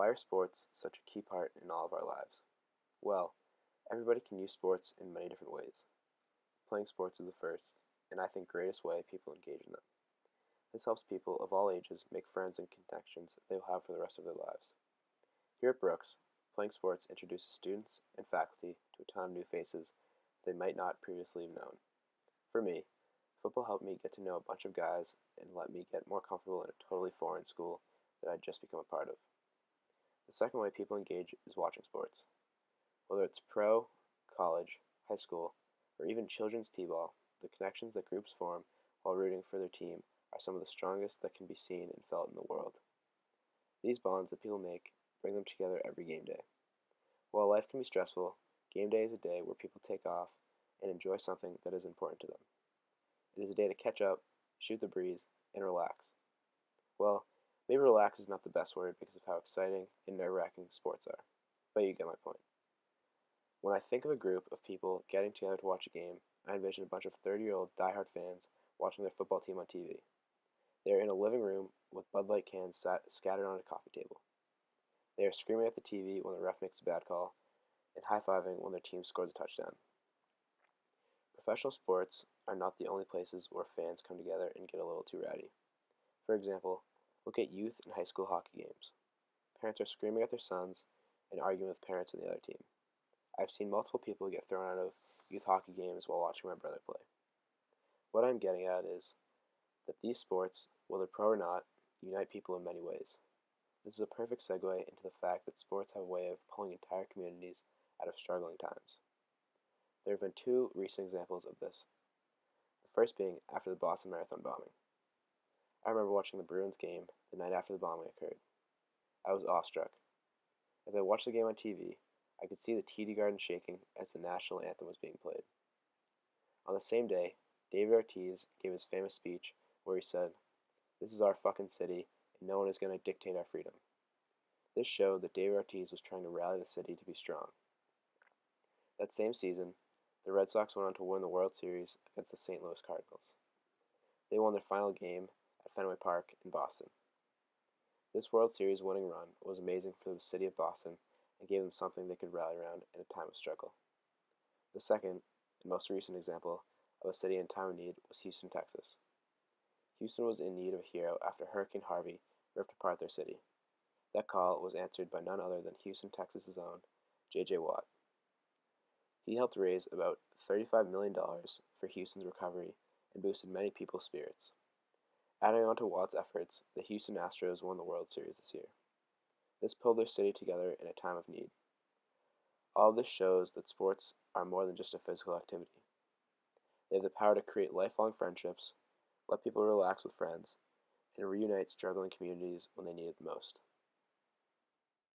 Why are sports such a key part in all of our lives? Well, everybody can use sports in many different ways. Playing sports is the first, and I think greatest way people engage in them. This helps people of all ages make friends and connections they will have for the rest of their lives. Here at Brooks, playing sports introduces students and faculty to a ton of new faces they might not previously have known. For me, football helped me get to know a bunch of guys and let me get more comfortable in a totally foreign school that I'd just become a part of. The second way people engage is watching sports. Whether it's pro, college, high school, or even children's t-ball, the connections that groups form while rooting for their team are some of the strongest that can be seen and felt in the world. These bonds that people make bring them together every game day. While life can be stressful, game day is a day where people take off and enjoy something that is important to them. It is a day to catch up, shoot the breeze, and relax. Well, maybe relax is not the best word because of how exciting and nerve-wracking sports are, but you get my point. When I think of a group of people getting together to watch a game, I envision a bunch of 30-year-old die-hard fans watching their football team on TV. They are in a living room with Bud Light cans scattered on a coffee table. They are screaming at the TV when the ref makes a bad call, and high-fiving when their team scores a touchdown. Professional sports are not the only places where fans come together and get a little too rowdy. For example, look at youth and high school hockey games. Parents are screaming at their sons and arguing with parents on the other team. I've seen multiple people get thrown out of youth hockey games while watching my brother play. What I'm getting at is that these sports, whether pro or not, unite people in many ways. This is a perfect segue into the fact that sports have a way of pulling entire communities out of struggling times. There have been two recent examples of this, the first being after the Boston Marathon bombing. I remember watching the Bruins game the night after the bombing occurred. I was awestruck. As I watched the game on TV, I could see the TD Garden shaking as the national anthem was being played. On the same day, David Ortiz gave his famous speech where he said, "This is our fucking city, and no one is going to dictate our freedom." This showed that David Ortiz was trying to rally the city to be strong. That same season, the Red Sox went on to win the World Series against the St. Louis Cardinals. They won their final game at Fenway Park in Boston. This World Series winning run was amazing for the city of Boston and gave them something they could rally around in a time of struggle. The second and most recent example of a city in time of need was Houston, Texas. Houston was in need of a hero after Hurricane Harvey ripped apart their city. That call was answered by none other than Houston, Texas's own J.J. Watt. He helped raise about $35 million for Houston's recovery and boosted many people's spirits. Adding on to Watt's efforts, the Houston Astros won the World Series this year. This pulled their city together in a time of need. All of this shows that sports are more than just a physical activity. They have the power to create lifelong friendships, let people relax with friends, and reunite struggling communities when they need it the most.